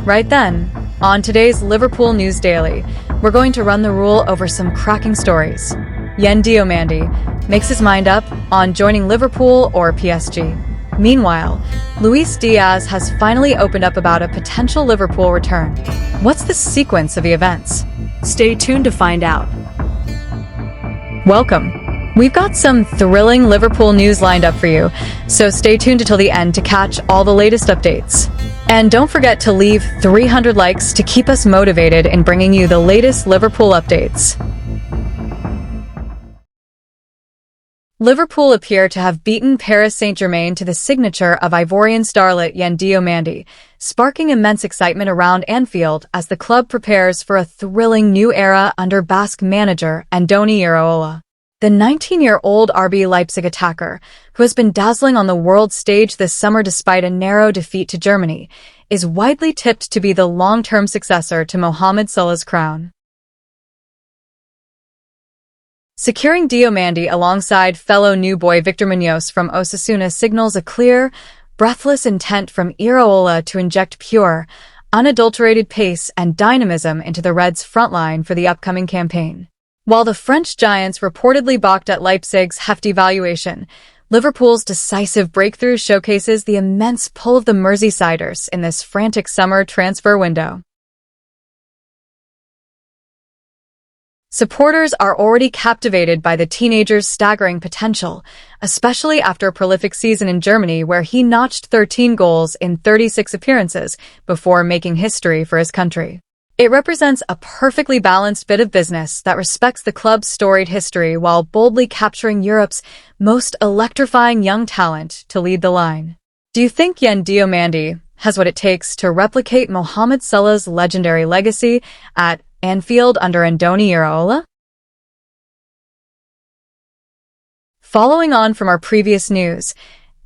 Right then, on today's Liverpool News Daily, we're going to run the rule over some cracking stories. Diomande makes his mind up on joining Liverpool or PSG. Meanwhile, Luis Diaz has finally opened up about a potential Liverpool return. What's the sequence of the events? Stay tuned to find out. Welcome. We've got some thrilling Liverpool news lined up for you, so stay tuned until the end to catch all the latest updates. And don't forget to leave 300 likes to keep us motivated in bringing you the latest Liverpool updates. Liverpool appear to have beaten Paris Saint-Germain to the signature of Ivorian starlet Diomande, sparking immense excitement around Anfield as the club prepares for a thrilling new era under Basque manager Andoni Iraola. The 19-year-old RB Leipzig attacker, who has been dazzling on the world stage this summer despite a narrow defeat to Germany, is widely tipped to be the long-term successor to Mohamed Salah's crown. Securing Diomande alongside fellow new boy Victor Munoz from Osasuna signals a clear, breathless intent from Iraola to inject pure, unadulterated pace and dynamism into the Reds' frontline for the upcoming campaign. While the French giants reportedly balked at Leipzig's hefty valuation, Liverpool's decisive breakthrough showcases the immense pull of the Merseysiders in this frantic summer transfer window. Supporters are already captivated by the teenager's staggering potential, especially after a prolific season in Germany where he notched 13 goals in 36 appearances before making history for his country. It represents a perfectly balanced bit of business that respects the club's storied history while boldly capturing Europe's most electrifying young talent to lead the line. Do you think Diomande has what it takes to replicate Mohamed Salah's legendary legacy at Anfield under Andoni Iraola? Following on from our previous news,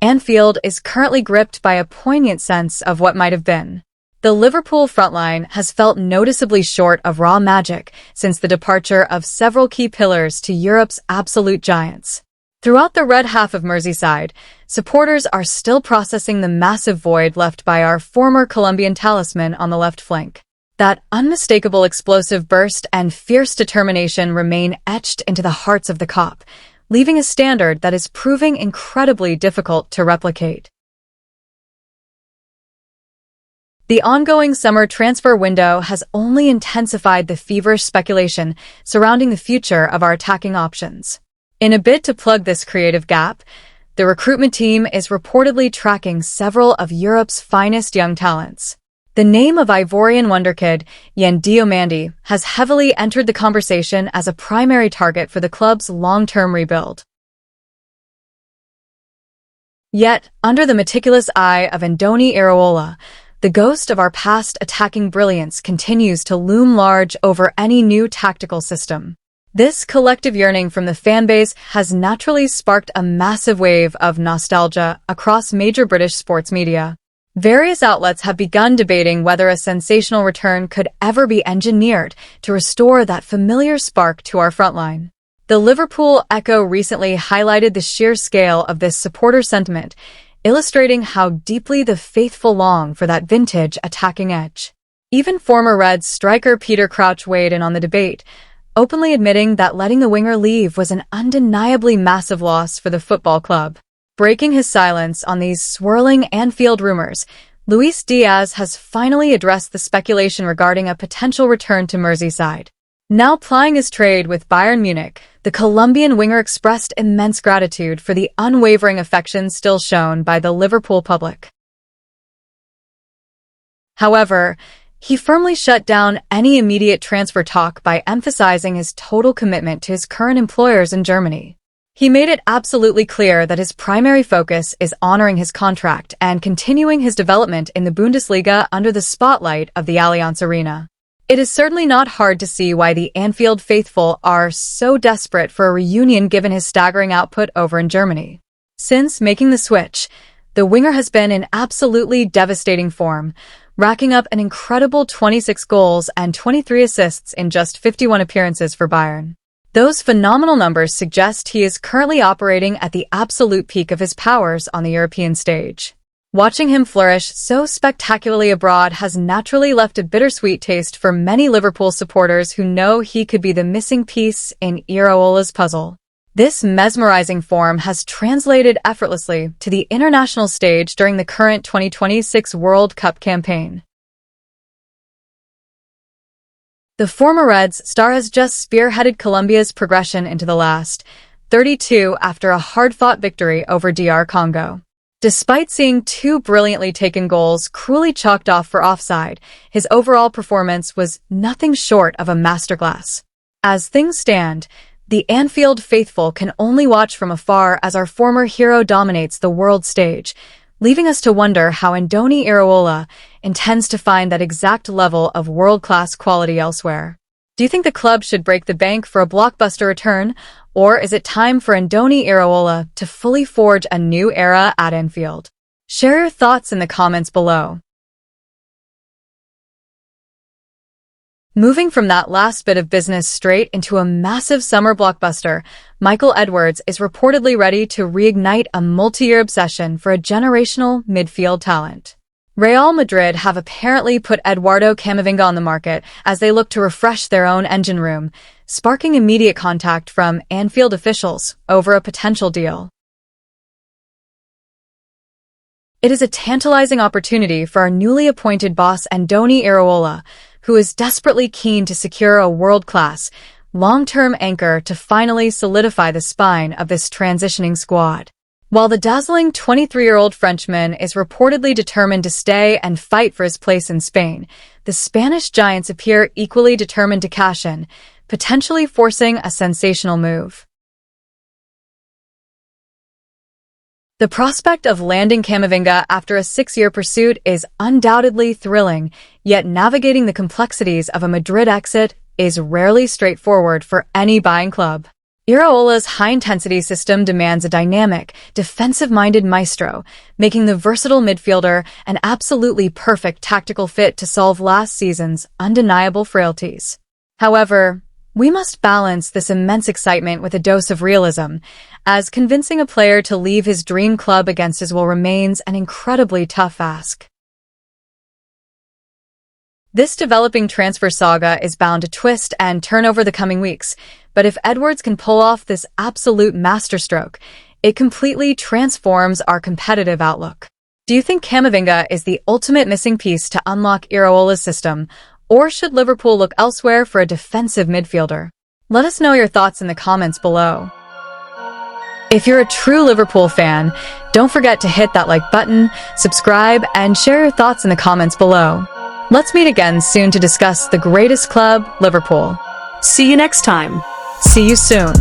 Anfield is currently gripped by a poignant sense of what might have been. The Liverpool frontline has felt noticeably short of raw magic since the departure of several key pillars to Europe's absolute giants. Throughout the red half of Merseyside, supporters are still processing the massive void left by our former Colombian talisman on the left flank. That unmistakable explosive burst and fierce determination remain etched into the hearts of the Cop, leaving a standard that is proving incredibly difficult to replicate. The ongoing summer transfer window has only intensified the feverish speculation surrounding the future of our attacking options. In a bid to plug this creative gap, the recruitment team is reportedly tracking several of Europe's finest young talents. The name of Ivorian wonderkid Diomande has heavily entered the conversation as a primary target for the club's long-term rebuild. Yet, under the meticulous eye of Andoni Iraola, the ghost of our past attacking brilliance continues to loom large over any new tactical system. This collective yearning from the fanbase has naturally sparked a massive wave of nostalgia across major British sports media. Various outlets have begun debating whether a sensational return could ever be engineered to restore that familiar spark to our frontline. The Liverpool Echo recently highlighted the sheer scale of this supporter sentiment, illustrating how deeply the faithful long for that vintage attacking edge. Even former Reds striker Peter Crouch weighed in on the debate, openly admitting that letting the winger leave was an undeniably massive loss for the football club. Breaking his silence on these swirling Anfield rumors, Luis Diaz has finally addressed the speculation regarding a potential return to Merseyside. Now plying his trade with Bayern Munich, the Colombian winger expressed immense gratitude for the unwavering affection still shown by the Liverpool public. However, he firmly shut down any immediate transfer talk by emphasizing his total commitment to his current employers in Germany. He made it absolutely clear that his primary focus is honoring his contract and continuing his development in the Bundesliga under the spotlight of the Allianz Arena. It is certainly not hard to see why the Anfield faithful are so desperate for a reunion given his staggering output over in Germany. Since making the switch, the winger has been in absolutely devastating form, racking up an incredible 26 goals and 23 assists in just 51 appearances for Bayern. Those phenomenal numbers suggest he is currently operating at the absolute peak of his powers on the European stage. Watching him flourish so spectacularly abroad has naturally left a bittersweet taste for many Liverpool supporters who know he could be the missing piece in Iraola's puzzle. This mesmerizing form has translated effortlessly to the international stage during the current 2026 World Cup campaign. The former Reds star has just spearheaded Colombia's progression into the last 32 after a hard-fought victory over DR Congo. Despite seeing two brilliantly taken goals cruelly chalked off for offside, his overall performance was nothing short of a masterclass. As things stand, the Anfield faithful can only watch from afar as our former hero dominates the world stage, leaving us to wonder how Andoni Iraola intends to find that exact level of world-class quality elsewhere. Do you think the club should break the bank for a blockbuster return, or is it time for Andoni Iraola to fully forge a new era at Anfield? Share your thoughts in the comments below. Moving from that last bit of business straight into a massive summer blockbuster, Michael Edwards is reportedly ready to reignite a multi-year obsession for a generational midfield talent. Real Madrid have apparently put Eduardo Camavinga on the market as they look to refresh their own engine room, sparking immediate contact from Anfield officials over a potential deal. It is a tantalizing opportunity for our newly appointed boss Andoni Iraola, who is desperately keen to secure a world-class, long-term anchor to finally solidify the spine of this transitioning squad. While the dazzling 23-year-old Frenchman is reportedly determined to stay and fight for his place in Spain, the Spanish giants appear equally determined to cash in, potentially forcing a sensational move. The prospect of landing Camavinga after a 6-year pursuit is undoubtedly thrilling, yet navigating the complexities of a Madrid exit is rarely straightforward for any buying club. Iraola's high-intensity system demands a dynamic, defensive-minded maestro, making the versatile midfielder an absolutely perfect tactical fit to solve last season's undeniable frailties. However, we must balance this immense excitement with a dose of realism, as convincing a player to leave his dream club against his will remains an incredibly tough ask. This developing transfer saga is bound to twist and turn over the coming weeks, but if Edwards can pull off this absolute masterstroke, it completely transforms our competitive outlook. Do you think Camavinga is the ultimate missing piece to unlock Iraola's system, or should Liverpool look elsewhere for a defensive midfielder? Let us know your thoughts in the comments below. If you're a true Liverpool fan, don't forget to hit that like button, subscribe, and share your thoughts in the comments below. Let's meet again soon to discuss the greatest club, Liverpool. See you next time. See you soon.